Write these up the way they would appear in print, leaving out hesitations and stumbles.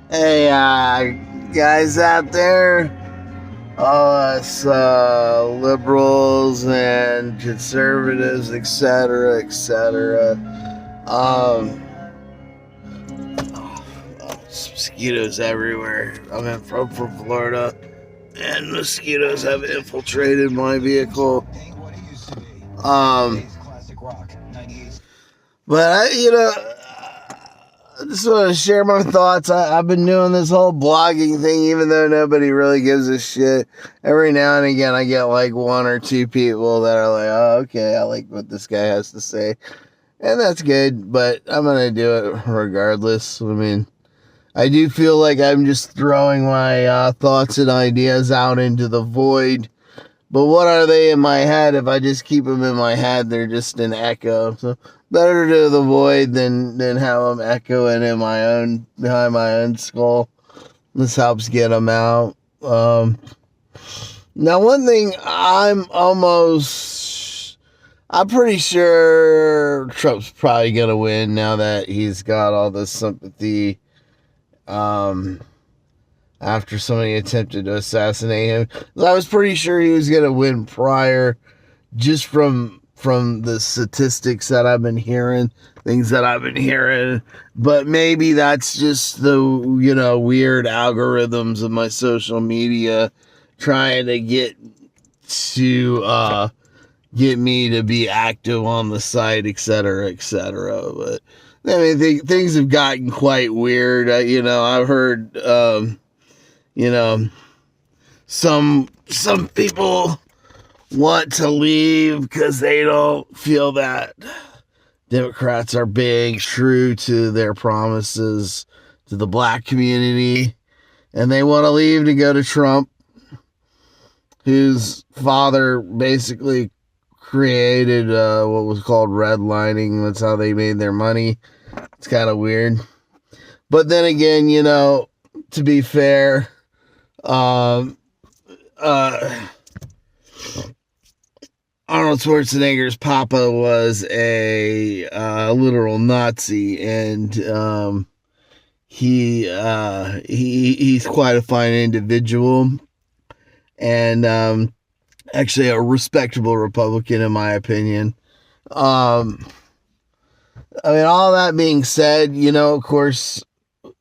Hey, guys out there, all us liberals and conservatives, etc., etc. Mosquitoes everywhere. I'm from Florida, and mosquitoes have infiltrated my vehicle. But I just want to share my thoughts. I've been doing this whole blogging thing, even though nobody really gives a shit. Every now and again, I get like one or two people that are like, oh, okay, I like what this guy has to say. And that's good, but I'm going to do it regardless. I mean, I do feel like I'm just throwing my thoughts and ideas out into the void. But what are they in my head? If I just keep them in my head, they're just an echo. So better to the void than have them echoing in behind my own skull. This helps get them out. Now, one thing I'm pretty sure Trump's probably gonna win now that he's got all this sympathy. After somebody attempted to assassinate him, I was pretty sure he was gonna win prior, just from the statistics that I've been hearing, things that I've been hearing. But maybe that's just the weird algorithms of my social media trying to get me to be active on the site, etc., etc. But I mean, things have gotten quite weird. I've heard, some people want to leave because they don't feel that Democrats are being true to their promises to the black community, and they want to leave to go to Trump, whose father basically created what was called redlining. That's how they made their money. It's kind of weird. But then again, to be fair, Arnold Schwarzenegger's papa was a literal Nazi, and he's quite a fine individual, and actually a respectable Republican in my opinion. I mean, all that being said, of course,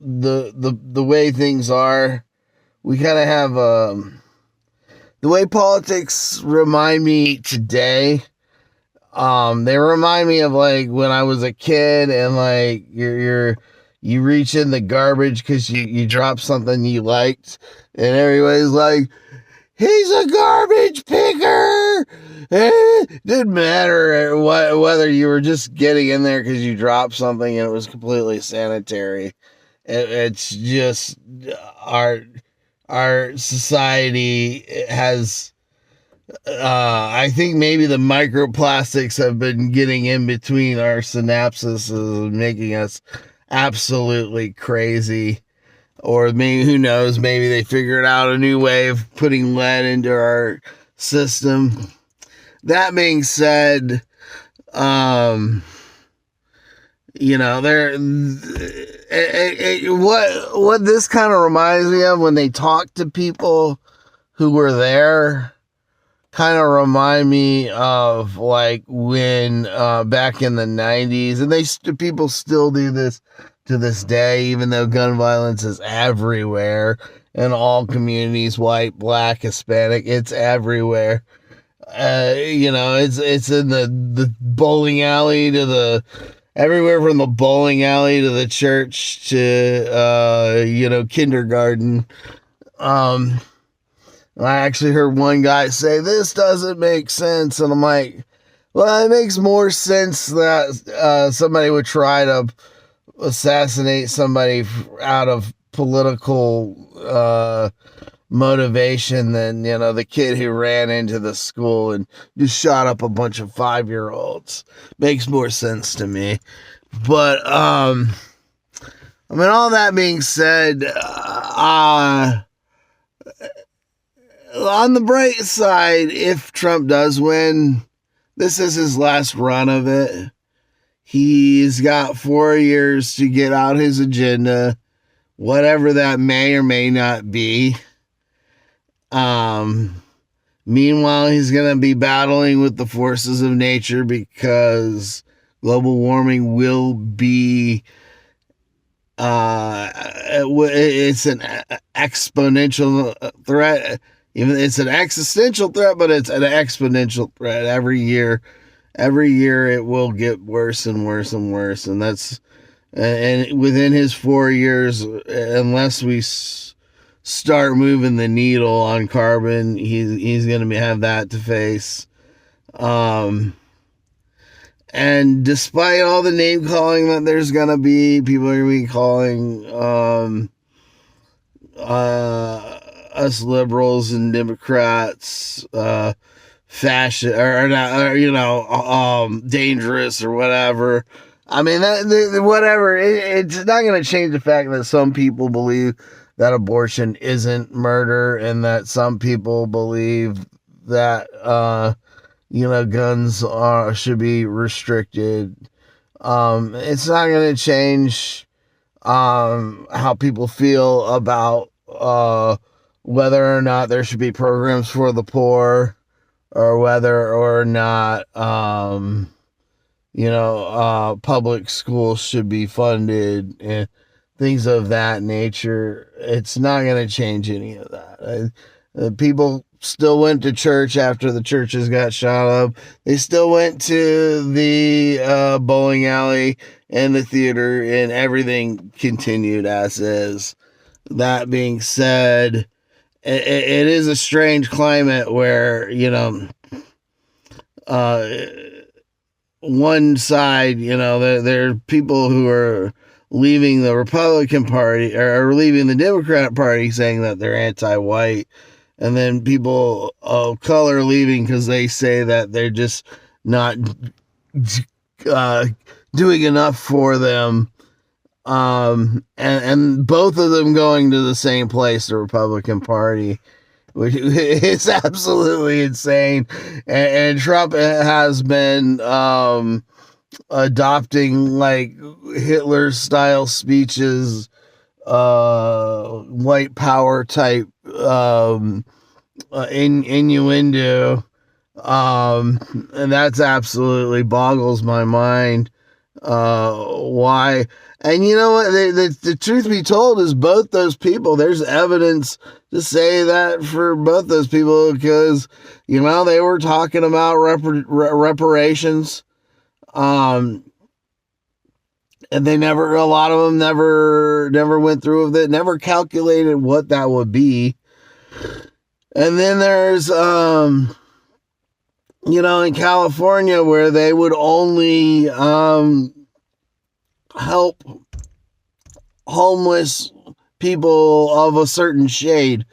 the way things are, we kind of have the way politics remind me today. They remind me of like when I was a kid, and like you reach in the garbage because you dropped something you liked, and everybody's like, he's a garbage picker. Didn't matter whether you were just getting in there because you dropped something and it was completely sanitary. It's just our society has. I think maybe the microplastics have been getting in between our synapses and making us absolutely crazy. Or maybe, who knows, maybe they figured out a new way of putting lead into our system. That being said, what this kind of reminds me of when they talk to people who were there, kind of remind me of like when back in the 90s, and people still do this to this day, even though gun violence is everywhere in all communities, white, black, Hispanic, it's everywhere. It's in the bowling alley to everywhere from the bowling alley to the church to, kindergarten. I actually heard one guy say, this doesn't make sense. And I'm like, well, it makes more sense that somebody would try to assassinate somebody out of political motivation than the kid who ran into the school and just shot up a bunch of 5-year-olds. Makes more sense to me. But I mean, all that being said, on the bright side, if Trump does win, this is his last run of it. He's got 4 years to get out his agenda, whatever that may or may not be. Meanwhile, he's going to be battling with the forces of nature because global warming will be it's an exponential threat. Even it's an existential threat, but it's an exponential threat. Every year it will get worse and worse and worse. And that's and within his 4 years, unless we start moving the needle on carbon, he's going to have that to face. And despite all the name calling that there's going to be, people are going to be calling us liberals and Democrats fascist or not, dangerous or whatever. I mean, whatever. It's not going to change the fact that some people believe that abortion isn't murder, and that some people believe that guns should be restricted. It's not going to change how people feel about whether or not there should be programs for the poor, or whether or not public schools should be funded and things of that nature. It's not going to change any of that. People still went to church after the churches got shot up. They still went to the bowling alley and the theater, and everything continued as is. That being said, it is a strange climate where, one side, there are people who are leaving the Republican Party or leaving the Democrat Party saying that they're anti-white, and then people of color leaving because they say that they're just not doing enough for them. And both of them going to the same place, the Republican Party, which is absolutely insane. And Trump has been adopting like Hitler style speeches, white power type innuendo, and that's absolutely boggles my mind. Why? And you know what? The truth be told is both those people, there's evidence to say that for both those people, because, they were talking about reparations. And a lot of them never went through with it, never calculated what that would be. And then there's, in California, where they would only, help homeless people of a certain shade,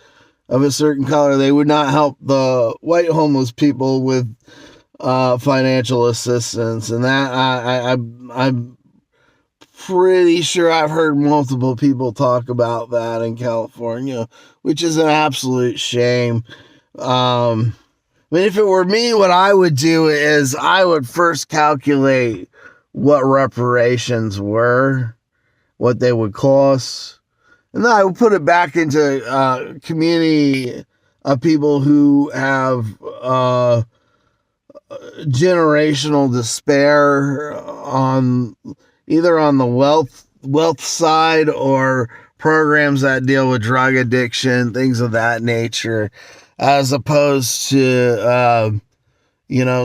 of a certain color. They would not help the white homeless people with financial assistance. And that I'm pretty sure I've heard multiple people talk about that in California, which is an absolute shame. I mean, if it were me, what I would do is I would first calculate what reparations were, what they would cost, and then I would put it back into a community of people who have generational despair on either on the wealth side, or programs that deal with drug addiction, things of that nature, as opposed to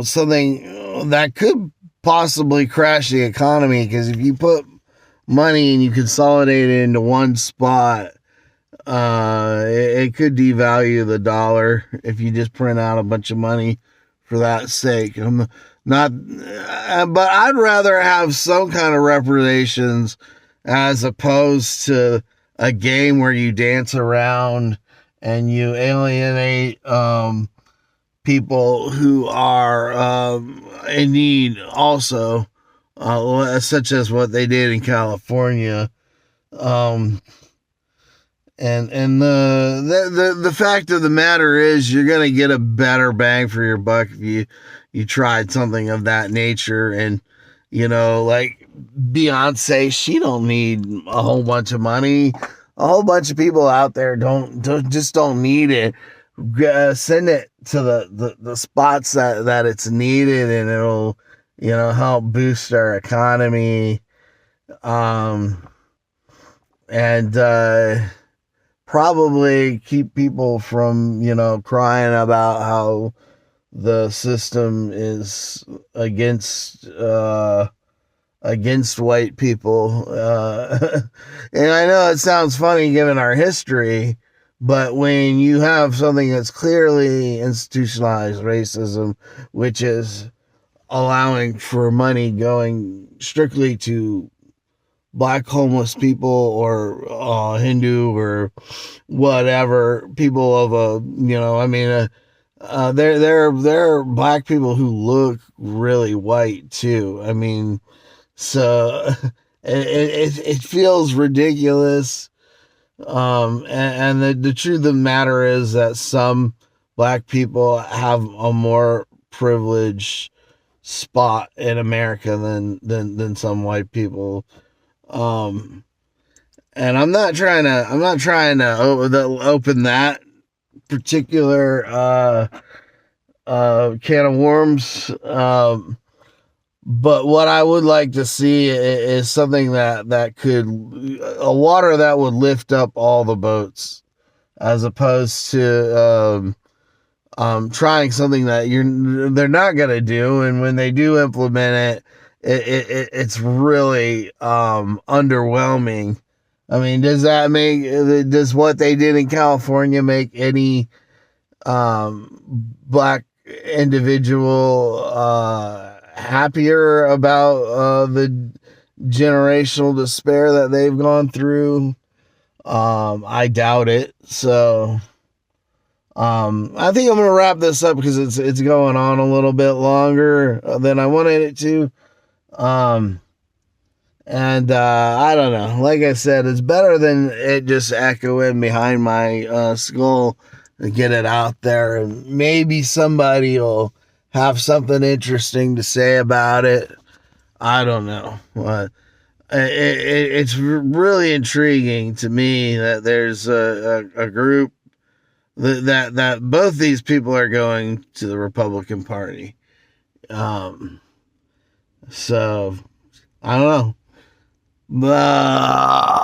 something that could possibly crash the economy. Because if you put money and you consolidate it into one spot, it could devalue the dollar if you just print out a bunch of money for that sake. But I'd rather have some kind of reparations as opposed to a game where you dance around and you alienate people who are in need also, such as what they did in California. And the fact of the matter is, you're going to get a better bang for your buck if you tried something of that nature. And Like Beyonce, she don't need a whole bunch of money. A whole bunch of people out there don't need it. Send it to the spots that it's needed, and it'll help boost our economy. Um, and probably keep people from crying about how the system is against white people. And I know it sounds funny given our history, but when you have something that's clearly institutionalized racism, which is allowing for money going strictly to black homeless people or Hindu or whatever people of there are black people who look really white too. I mean, so it feels ridiculous. And the truth of the matter is that some black people have a more privileged spot in America than some white people. And I'm not trying to open that particular can of worms. But what I would like to see is something that could a water that would lift up all the boats, as opposed to trying something that they're not gonna do, and when they do implement it's really underwhelming. I mean, does what they did in California make any black individual happier about the generational despair that they've gone through? I doubt it. So I think I'm gonna wrap this up because it's going on a little bit longer than I wanted it to. And I don't know. Like I said, it's better than it just echoing behind my skull to get it out there, and maybe somebody will have something interesting to say about it. I don't know. But it's really intriguing to me that there's a group that both these people are going to the Republican Party. So I don't know. Blah.